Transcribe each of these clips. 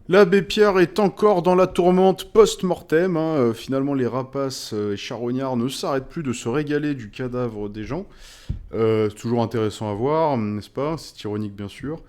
L'abbé Pierre est encore dans la tourmente post-mortem, hein. Finalement, les rapaces et charognards ne s'arrêtent plus de se régaler du cadavre des gens. Toujours intéressant à voir, n'est-ce pas? C'est ironique, bien sûr.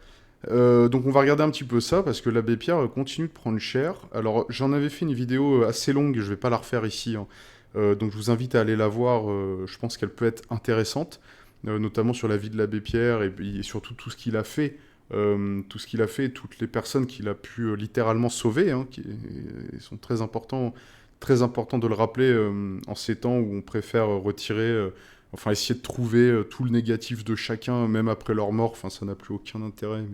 Donc on va regarder un petit peu ça, parce que l'abbé Pierre continue de prendre cher. Alors, j'en avais fait une vidéo assez longue, je vais pas la refaire ici, hein. Donc je vous invite à aller la voir, je pense qu'elle peut être intéressante, notamment sur la vie de l'abbé Pierre, et surtout tout ce qu'il a fait, tout ce qu'il a fait, toutes les personnes qu'il a pu littéralement sauver, hein, qui sont très importants de le rappeler en ces temps où on préfère retirer, enfin essayer de trouver tout le négatif de chacun, même après leur mort, enfin ça n'a plus aucun intérêt.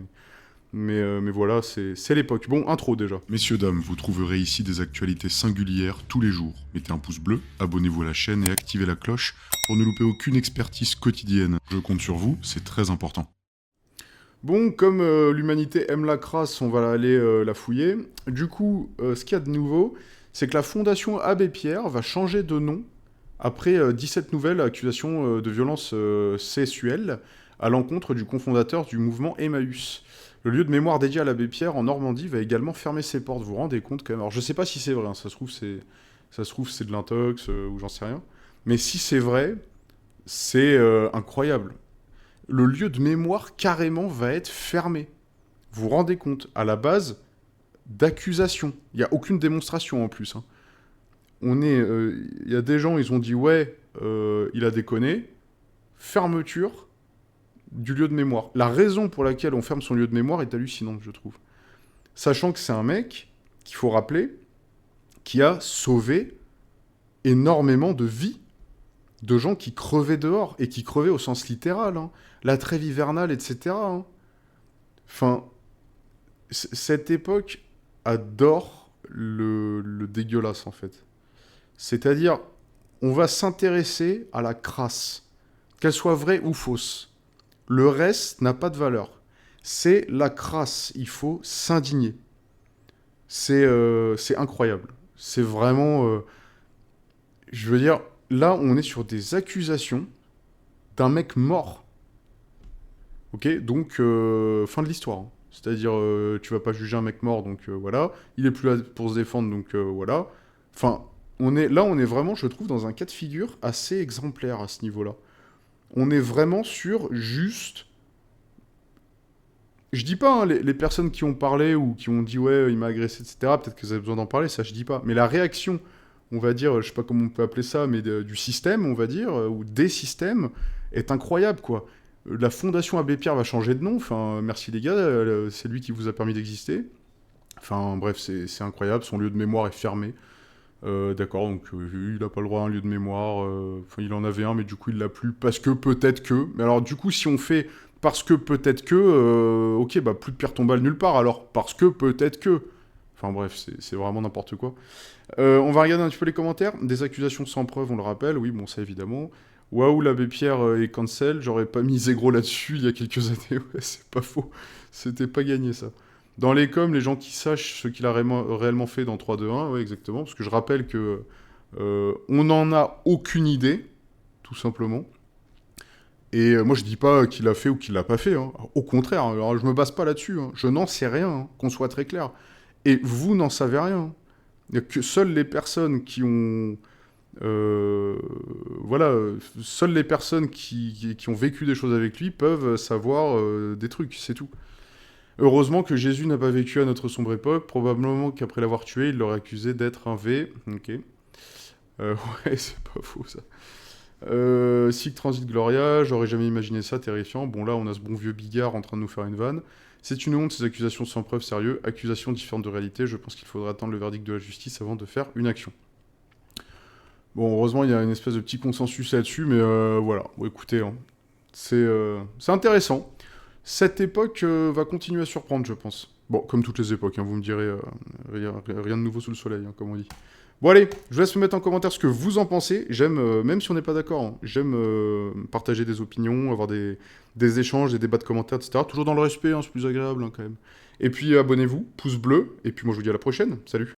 Mais voilà, c'est l'époque. Bon, intro déjà. Messieurs, dames, vous trouverez ici des actualités singulières tous les jours. Mettez un pouce bleu, abonnez-vous à la chaîne et activez la cloche pour ne louper aucune expertise quotidienne. Je compte sur vous, c'est très important. Bon, comme l'humanité aime la crasse, on va aller la fouiller. Du coup, ce qu'il y a de nouveau, c'est que la Fondation Abbé Pierre va changer de nom après 17 nouvelles accusations de violences sexuelles à l'encontre du cofondateur du mouvement Emmaüs. Le lieu de mémoire dédié à l'abbé Pierre en Normandie va également fermer ses portes. Vous vous rendez compte quand même? Alors je sais pas si c'est vrai, hein, ça se trouve c'est de l'intox ou j'en sais rien. Mais si c'est vrai, c'est incroyable. Le lieu de mémoire carrément va être fermé. Vous vous rendez compte? À la base d'accusation. Il n'y a aucune démonstration en plus, hein. Il y a des gens, ils ont dit ouais, il a déconné. Fermeture du lieu de mémoire. La raison pour laquelle on ferme son lieu de mémoire est hallucinante, je trouve. Sachant que c'est un mec, qu'il faut rappeler, qui a sauvé énormément de vies, de gens qui crevaient dehors, et qui crevaient au sens littéral, hein. La trêve hivernale, etc., hein. Enfin, cette époque adore le dégueulasse, en fait. C'est-à-dire, on va s'intéresser à la crasse, qu'elle soit vraie ou fausse. Le reste n'a pas de valeur. C'est la crasse, il faut s'indigner. C'est incroyable. C'est vraiment... je veux dire, là, on est sur des accusations d'un mec mort. Ok? Donc, fin de l'histoire, hein. C'est-à-dire, tu vas pas juger un mec mort, donc voilà. Il est plus là pour se défendre, donc voilà. Enfin, on est vraiment, je trouve, dans un cas de figure assez exemplaire à ce niveau-là. On est vraiment sur juste... Je dis pas, hein, les personnes qui ont parlé ou qui ont dit ouais, il m'a agressé, etc., peut-être que vous avez besoin d'en parler, ça je dis pas. Mais la réaction, on va dire, je sais pas comment on peut appeler ça, mais du système, on va dire, ou des systèmes, est incroyable, quoi. La Fondation Abbé Pierre va changer de nom, enfin, merci les gars, c'est lui qui vous a permis d'exister. Enfin, bref, c'est incroyable, son lieu de mémoire est fermé. D'accord, donc il n'a pas le droit à un lieu de mémoire. Enfin, il en avait un, mais du coup, il l'a plus parce que peut-être que. Mais alors, du coup, si on fait parce que peut-être que, ok, bah plus de pierre tombale nulle part. Alors, parce que peut-être que. Enfin bref, c'est vraiment n'importe quoi. On va regarder un petit peu les commentaires. Des accusations sans preuve, on le rappelle. Oui, bon, ça évidemment. Waouh, l'abbé Pierre est cancel. J'aurais pas mis Zégro là-dessus il y a quelques années. Ouais, c'est pas faux. C'était pas gagné ça. Dans les coms, les gens qui sachent ce qu'il a réellement fait dans 3-2-1, ouais, exactement. Parce que je rappelle que on n'en a aucune idée, tout simplement. Et moi, je dis pas qu'il a fait ou qu'il l'a pas fait, hein. Au contraire, hein. Alors, je me base pas là-dessus, hein. Je n'en sais rien, hein, qu'on soit très clair. Et vous n'en savez rien, hein. Il y a que seules les personnes qui ont... euh, voilà, seules les personnes qui ont vécu des choses avec lui peuvent savoir des trucs, c'est tout. Heureusement que Jésus n'a pas vécu à notre sombre époque. Probablement qu'après l'avoir tué, il l'aurait accusé d'être un V. Ok. Ouais, c'est pas faux ça. Sic Transit Gloria, j'aurais jamais imaginé ça, terrifiant. Bon, là, on a ce bon vieux Bigard en train de nous faire une vanne. C'est une honte, ces accusations sans preuve, sérieux. Accusations différentes de réalité. Je pense qu'il faudra attendre le verdict de la justice avant de faire une action. Bon, heureusement, il y a une espèce de petit consensus là-dessus, mais voilà. Bon, écoutez, hein, c'est intéressant. Cette époque va continuer à surprendre, je pense. Bon, comme toutes les époques, hein, vous me direz, rien de nouveau sous le soleil, hein, comme on dit. Bon allez, je vous laisse me mettre en commentaire ce que vous en pensez. J'aime, même si on n'est pas d'accord, hein, j'aime partager des opinions, avoir des échanges, des débats de commentaires, etc. Toujours dans le respect, hein, c'est plus agréable hein, quand même. Et puis abonnez-vous, pouce bleu, et puis moi je vous dis à la prochaine. Salut.